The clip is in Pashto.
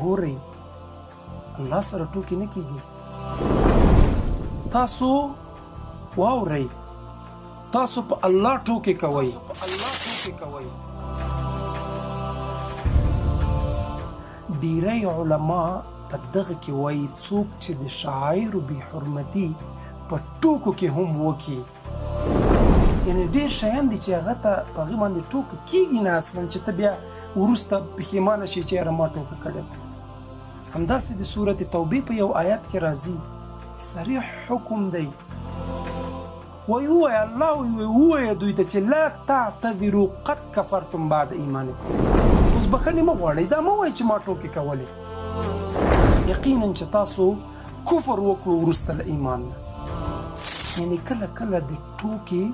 ګورئ الله سره ټوکې نه کېږي. تاسو واورئ، تاسو په الله ټوکې کوئ. ډیری علما په دغه کې وایي څوک چې د شاعرو بې حرمتي په ټوکو کې هم وکړي، یعنې ډېر شیان دي چې هغه ته په هغې باندې ټوکه کېږي نه اصلا، چې ته بیا وروسته پښیمانه شي چې یاره ما ټوکه کړې. همداسې د سورت توبې په یو آیات کې راځي، صریح حکم دی، ووایه الله ووایه دوی ته چې لا تعتذروا قد کفرتم بعد ایمانکم. اوس بخښنې مه غواړئ، دا مه وایئ چې ما ټوکې کولې. یقینا چې تاسو کفر وکړو وروسته له ایمان نه. یعنې کله کله د ټوکې